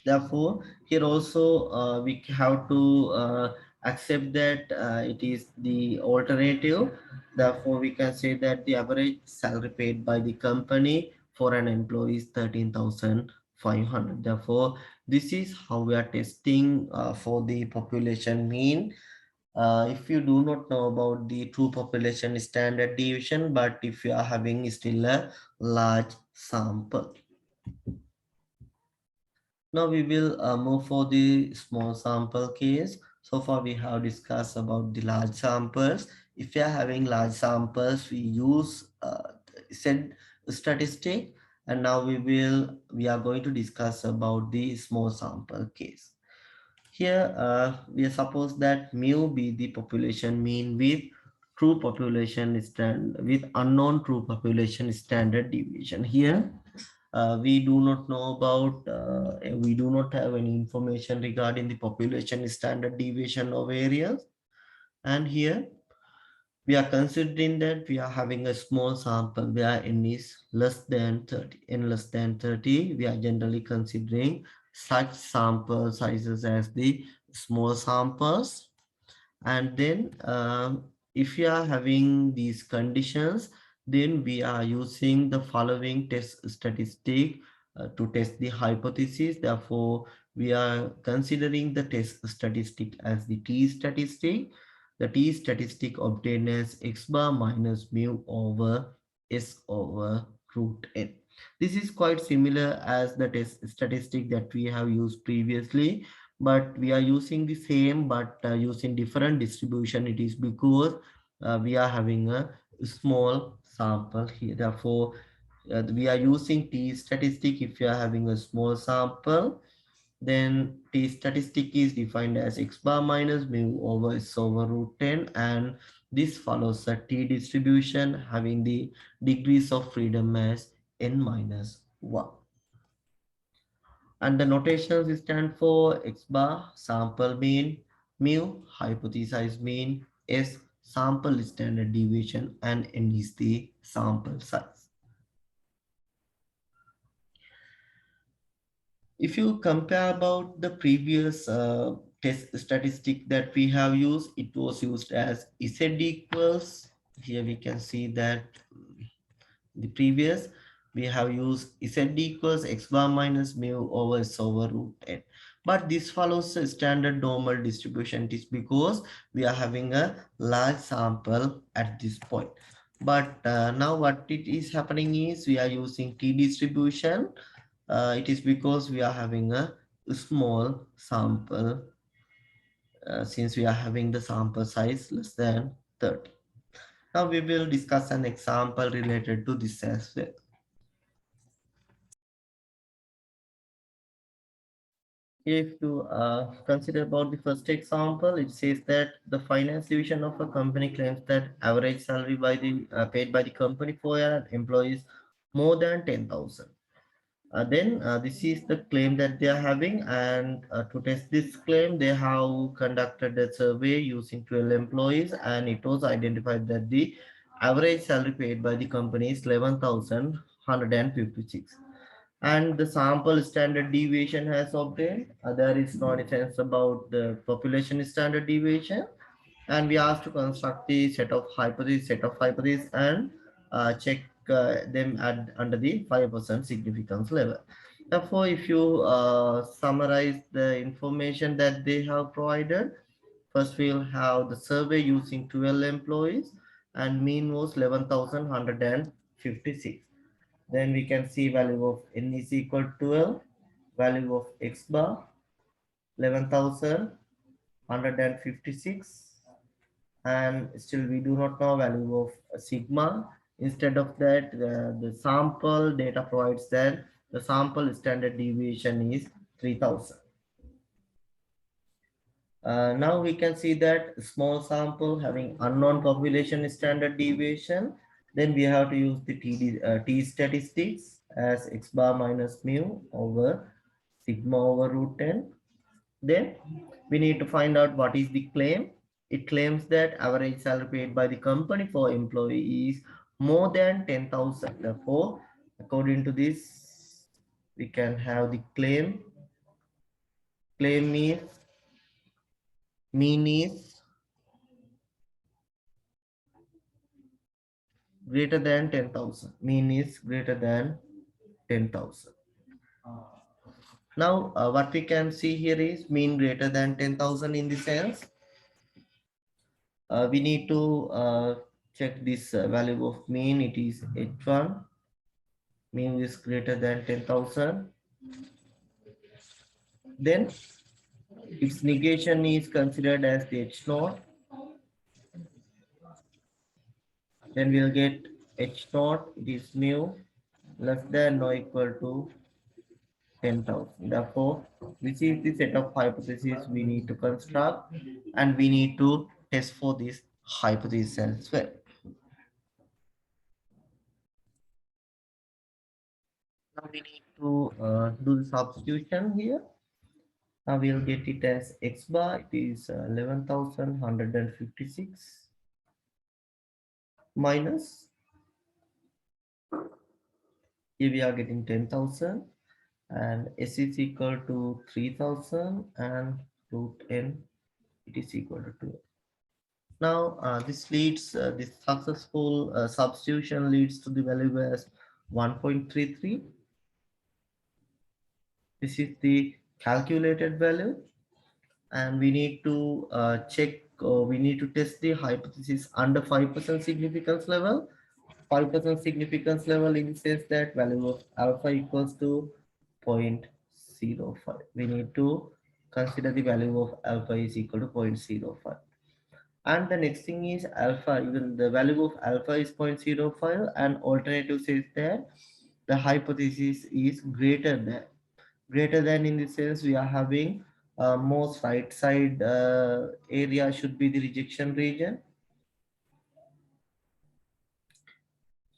Therefore, here also we have to accept that it is the alternative. Therefore, we can say that the average salary paid by the company for an employee is 13,500. Therefore, this is how we are testing for the population mean. If you do not know about the true population standard deviation, but if you are having still a large sample. Now we will move for the small sample case. So far we have discussed about the large samples. If you are having large samples, we use said statistic, and now we are going to discuss about the small sample case. Here we suppose that mu be the population mean with true population stand with unknown true population standard deviation. Here we do not know about we do not have any information regarding the population standard deviation of areas, and here we are considering that we are having a small sample where n is less than 30. In less than 30, we are generally considering such sample sizes as the small samples. And then if you are having these conditions, then we are using the following test statistic to test the hypothesis. Therefore, we are considering the test statistic as the t statistic. The t statistic obtained as x bar minus mu over s over root n. This is quite similar as the test statistic that we have used previously, but we are using the same but using different distribution. It is because we are having a small sample here. Therefore, we are using t statistic if you are having a small sample. Then t statistic is defined as x bar minus mu over s over root 10, and this follows a t distribution having the degrees of freedom as n minus 1. And the notations stand for x bar sample mean, mu hypothesized mean, s sample standard deviation, and n is the sample size. If you compare about the previous test statistic that we have used, it was used as Z equals. Here we can see that the previous we have used Z equals x bar minus mu over s over root n. But this follows a standard normal distribution. It is because we are having a large sample at this point. But now what it is happening is we are using t distribution. It is because we are having a small sample since we are having the sample size less than 30. Now we will discuss an example related to this as well. If you consider about the first example, it says that the finance division of a company claims that average salary by the paid by the company for an employee is more than 10,000. Then this is the claim that they are having, and to test this claim they have conducted a survey using 12 employees, and it was identified that the average salary paid by the company is 11,156, and the sample standard deviation has obtained. There is no difference about the population standard deviation, and we asked to construct the set of hypotheses and check them at under the 5% significance level. Therefore, if you summarize the information that they have provided, first we'll have the survey using 12 employees and mean was 11,156. Then we can see value of n is equal to 12, value of x bar 11,156, and still we do not know value of sigma. Instead of that, the sample data provides that the sample standard deviation is 3000. Now we can see that small sample having unknown population standard deviation. Then we have to use the t statistics as x bar minus mu over sigma over root 10. Then we need to find out what is the claim. It claims that average salary paid by the company for employee is more than 10,000. Therefore, according to this, we can have the claim. Claim is mean is greater than 10,000. Mean is greater than 10,000. Now, what we can see here is mean greater than 10,000 in the sense we need to check this value of mean. It is h1, mean is greater than 10,000. Then its negation is considered as the h naught. Then we'll get h naught, it is mu less than or equal to 10,000. Therefore, this is the set of hypotheses we need to construct, and we need to test for this hypothesis as well. Now we need to do the substitution here. Now we'll get it as x bar, it is 11,156 minus, here we are getting 10,000, and s is equal to 3,000 and root n, it is equal to 2. Now this successful substitution leads to the value as 1.33. This is the calculated value, and we need to check, we need to test the hypothesis under 5% significance level. 5% significance level indicates that value of alpha equals to 0.05. We need to consider the value of alpha is equal to 0.05. And the next thing is alpha, even the value of alpha is 0.05, and alternative says that the hypothesis is greater than in the sense we are having most right side area should be the rejection region.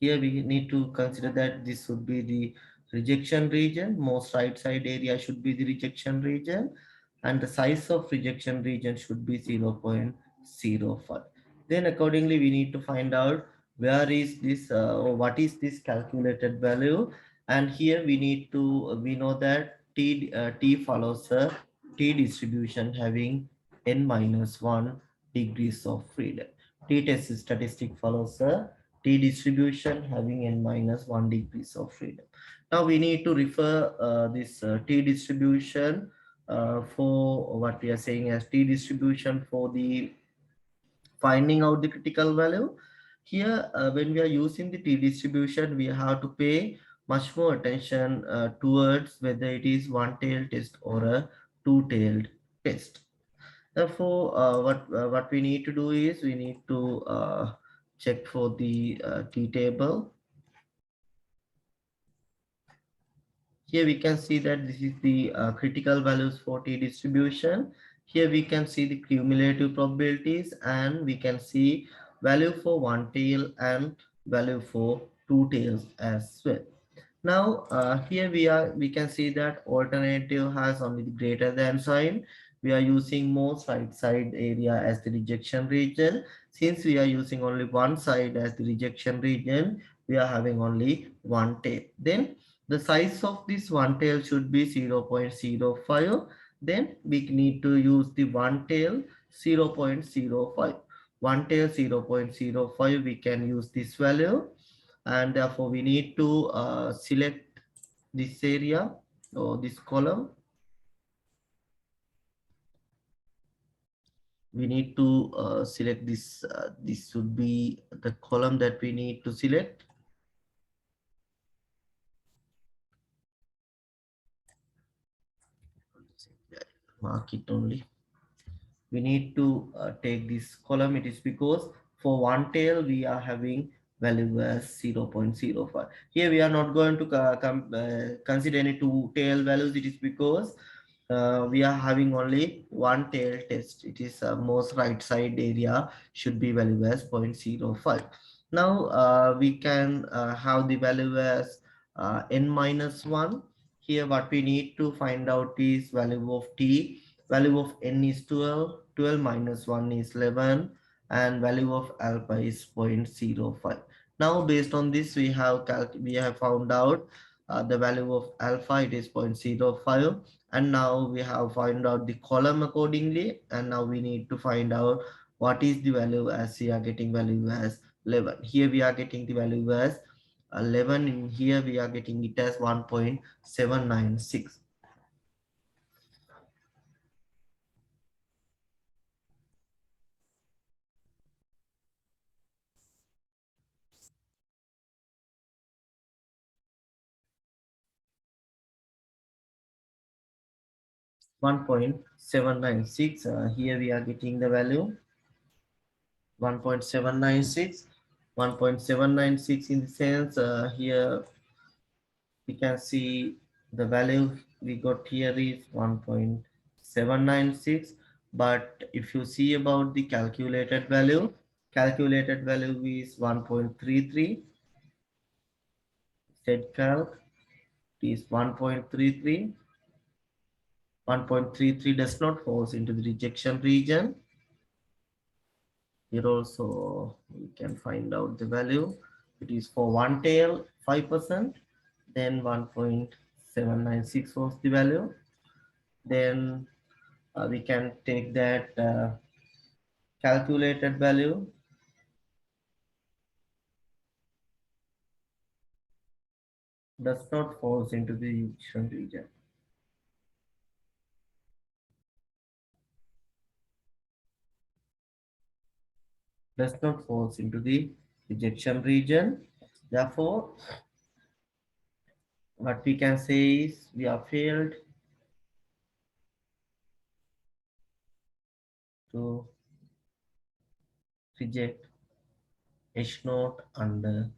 Here we need to consider that this would be the rejection region. Most right side area should be the rejection region, and the size of rejection region should be 0.05. Then accordingly, we need to find out where is this, or what is this calculated value. And here we need to, we know that T follows a T distribution having n minus 1 degrees of freedom. T test statistic follows a T distribution having n minus 1 degrees of freedom. Now we need to refer this T distribution for what we are saying as T distribution for the finding out the critical value. Here, when we are using the T distribution, we have to pay much more attention towards whether it is one-tailed test or a two-tailed test. Therefore, what we need to do is we need to check for the T table. Here we can see that this is the critical values for T distribution. Here we can see the cumulative probabilities, and we can see value for one tail and value for two tails as well. Now here we can see that alternative has only the greater than sign. We are using most right side area as the rejection region. Since we are using only one side as the rejection region, we are having only one tail. Then the size of this one tail should be 0.05. Then we need to use the one tail 0.05. One tail 0.05, we can use this value, and therefore we need to select this area or this column. We need to select this, this should be the column that we need to select. Mark it only. We need to take this column. It is because for one tail we are having value as 0.05. Here we are not going to consider any two tail values. It is because we are having only one tail test. It is most right side area should be value as 0.05. Now we can have the value as n minus 1. Here what we need to find out is value of t. Value of n is 12. 12 minus 1 is 11, and value of alpha is 0.05. Now based on this we have found out the value of alpha, it is 0.05, and now we have found out the column accordingly, and now we need to find out what is the value, as we are getting value as 11. Here we are getting the value as 11. In here we are getting it as 1.796. 1.796. Here we are getting the value 1.796. 1.796 in the sense here we can see the value we got here is 1.796. But if you see about the calculated value is 1.33. Set calc is 1.33. 1.33 does not falls into the rejection region. Here also we can find out the value. It is for one tail 5%, then 1.796 was the value. Then we can take that calculated value, does not falls into the rejection region. does not falls into the rejection region. Therefore, what we can say is we are failed to reject H naught under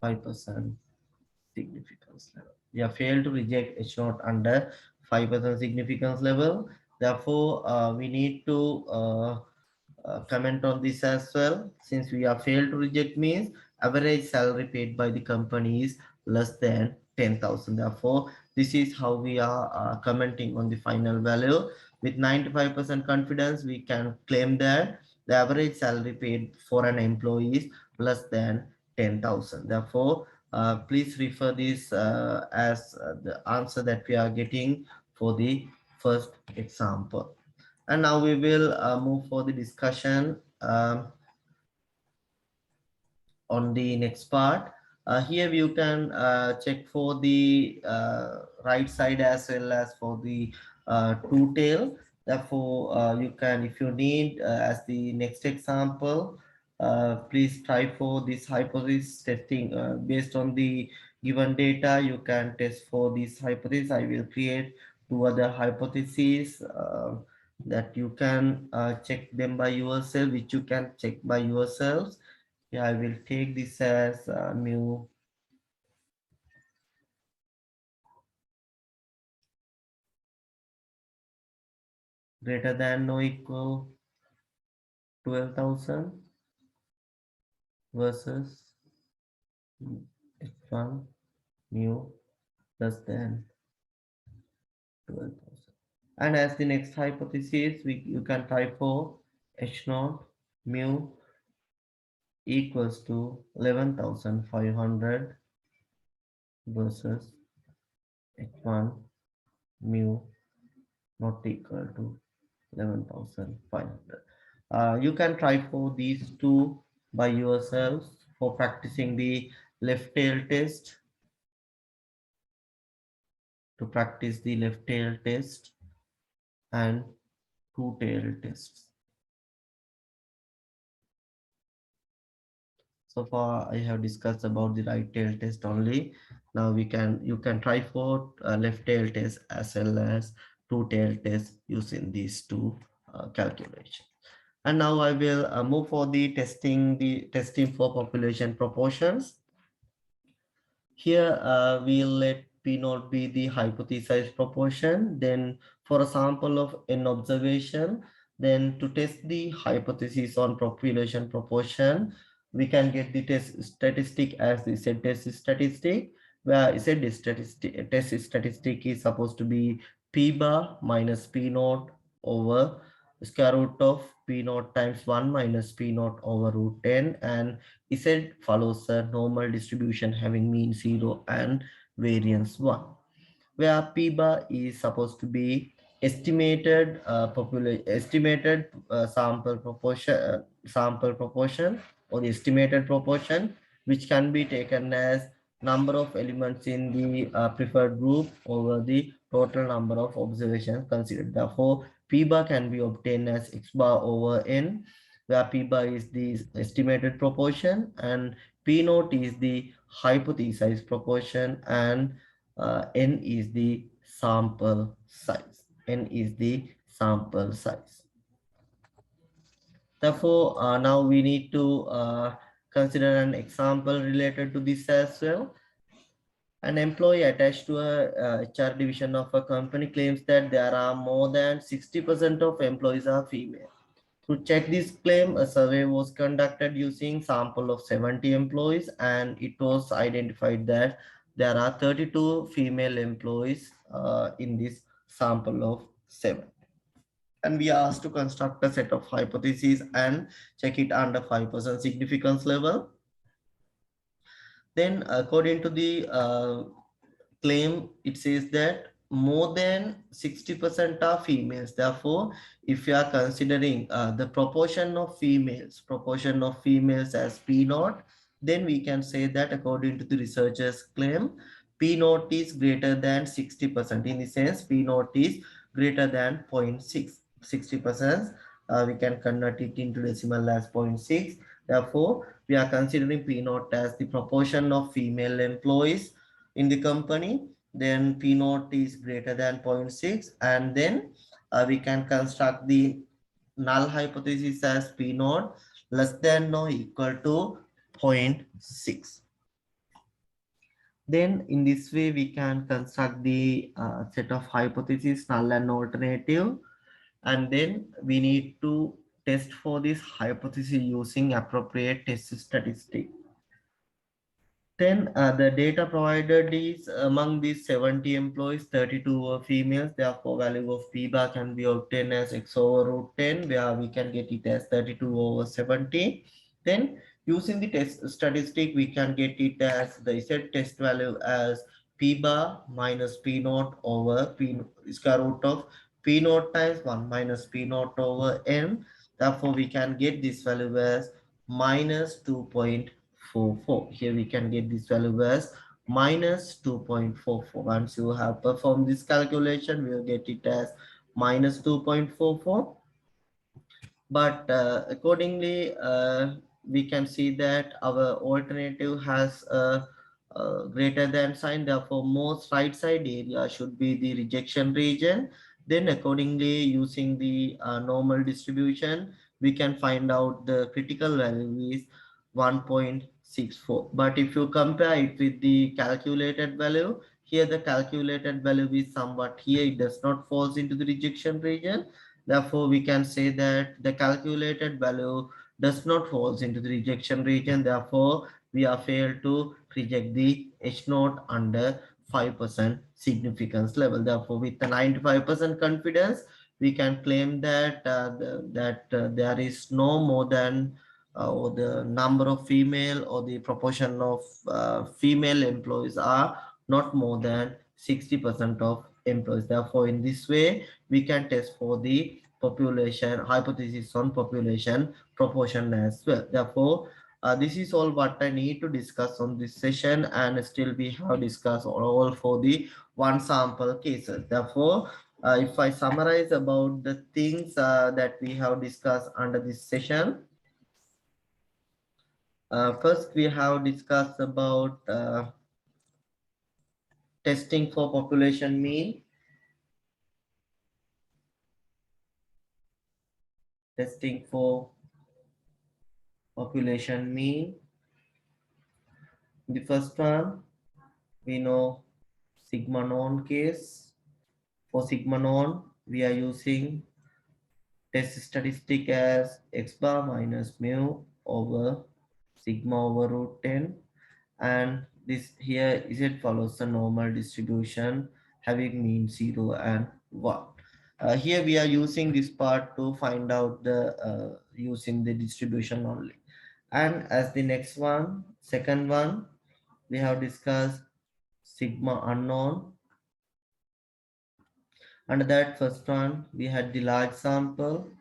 5% significance level. We have failed to reject H naught under 5% significance level. Therefore, we need to comment on this as well. Since we have failed to reject means average salary paid by the company is less than 10,000. Therefore, this is how we are commenting on the final value. With 95% confidence, we can claim that the average salary paid for an employee is less than 10,000. Therefore, please refer this as the answer that we are getting for the first example. And now we will move for the discussion on the next part. Here you can check for the right side as well as for the two tail. Therefore, you can, if you need, as the next example, please try for this hypothesis testing based on the given data. You can test for this hypothesis. I will create two other hypotheses that you can check them by yourself, which you can check by yourselves. Yeah, I will take this as mu greater than or equal 12,000 versus h1 mu less than 12,000. And as the next hypothesis, you can type for h naught mu equals to 11,500 versus h1 mu not equal to 11,500. You can try for these two by yourselves for practicing the left tail test. To practice the left tail test and two tail tests. So far, I have discussed about the right tail test only. Now you can try for left tail test as well as two tail test using these two calculations. And now I will move for the testing for population proportions. Here we'll let P naught be the hypothesized proportion. Then for a sample of n observation, then to test the hypothesis on population proportion, we can get the test statistic as the Z test statistic, where Z statistic test statistic is supposed to be P bar minus P naught over square root of P naught times 1 minus P naught over root 10, and Z follows a normal distribution having mean 0 and variance 1, where P bar is supposed to be estimated sample proportion or the estimated proportion, which can be taken as number of elements in the preferred group over the total number of observations considered. Therefore, P bar can be obtained as x bar over n, where P bar is the estimated proportion and P naught is the hypothesized proportion, and n is the sample size. N is the sample size. Therefore, now we need to consider an example related to this as well. An employee attached to a HR division of a company claims that there are more than 60% of employees are female. To check this claim, a survey was conducted using sample of 70 employees, and it was identified that there are 32 female employees in this sample of 7. And we are asked to construct a set of hypotheses and check it under 5% significance level. Then according to the claim, it says that more than 60% are females. Therefore, if you are considering the proportion of females as P naught, then we can say that according to the researchers' claim, P naught is greater than 60%. In the sense, P naught is greater than 0.6. 60% we can convert it into decimal as 0.6. Therefore, we are considering P naught as the proportion of female employees in the company. Then P naught is greater than zero point 0.6, and then we can construct the null hypothesis as P naught less than or equal to zero point 0.6. Then in this way, we can construct the set of hypotheses, null and alternative, and then we need to test for this hypothesis using appropriate test statistic. Then the data provided is among these 70 employees, 32 were females. Therefore, value of P bar can be obtained as x over root 10, where we can get it as 32 over 70. Then using the test statistic, we can get it as the Z test value as P bar minus P naught over P square root of P naught times 1 minus P naught over N. Therefore, we can get this value as minus 2.44. Here we can get this value as minus 2.44. Once you have performed this calculation, we will get it as minus 2.44. But accordingly, we can see that our alternative has a greater than sign. Therefore, most right side area should be the rejection region. Then accordingly, using the normal distribution, we can find out the critical value is 1.64. But if you compare it with the calculated value, here the calculated value is somewhat here. It does not falls into the rejection region. Therefore, we can say that the calculated value does not falls into the rejection region. Therefore, we are failed to reject the H naught under 5% significance level. Therefore, with the 95% confidence, we can claim that there is no more than or the number of female or the proportion of female employees are not more than 60% of employees. Therefore, in this way, we can test for the population hypothesis on population proportion as well. Therefore, this is all what I need to discuss on this session, and still we have discussed all for the one sample cases. Therefore, if I summarize about the things that we have discussed under this session, first we have discussed about testing for population mean, testing for population mean. The first one, we know sigma non case. For sigma non, we are using test statistic as x bar minus mu over sigma over root 10, and this here is it follows the normal distribution having mean 0 and 1. Here we are using this part to find out the using the distribution only. And as the next one, second one, we have discussed sigma unknown. Under that first one, we had the large sample.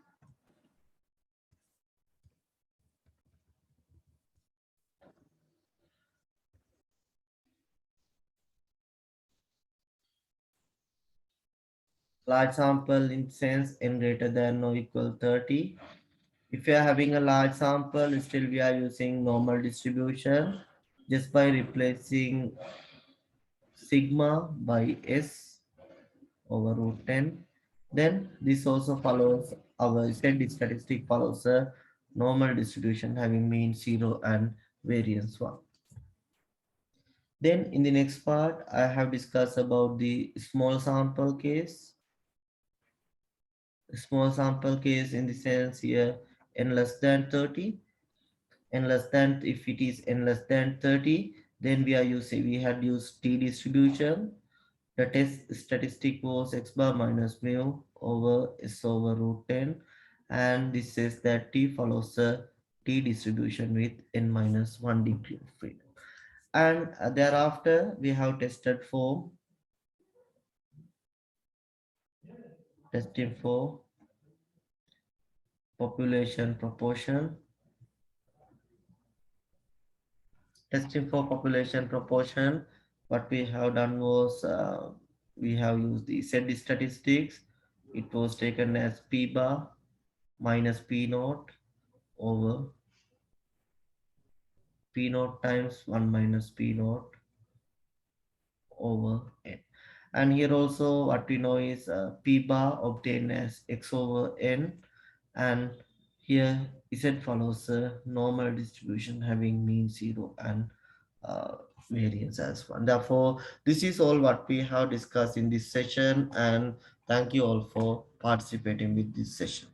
Large sample in sense n greater than or equal 30. If you are having a large sample, still we are using normal distribution just by replacing sigma by s over root 10. Then this also follows our steady statistic follows a normal distribution having mean 0 and variance 1. Then in the next part, I have discussed about the small sample case. Small sample case in the sense here n less than 30, n less than, if it is n less than 30, then we had used t distribution. The test statistic was x bar minus mu over s over root 10, and this says that t follows a t distribution with n minus 1 degree of freedom. And thereafter we have tested for testing for population proportion. Testing for population proportion, what we have done was we have used the Z statistics. It was taken as P bar minus P naught over P naught times 1 minus P naught over n. And here also what we know is P bar obtained as x over n, and here Z follows a normal distribution having mean 0 and uh, variance as 1. Therefore, this is all what we have discussed in this session, and thank you all for participating with this session.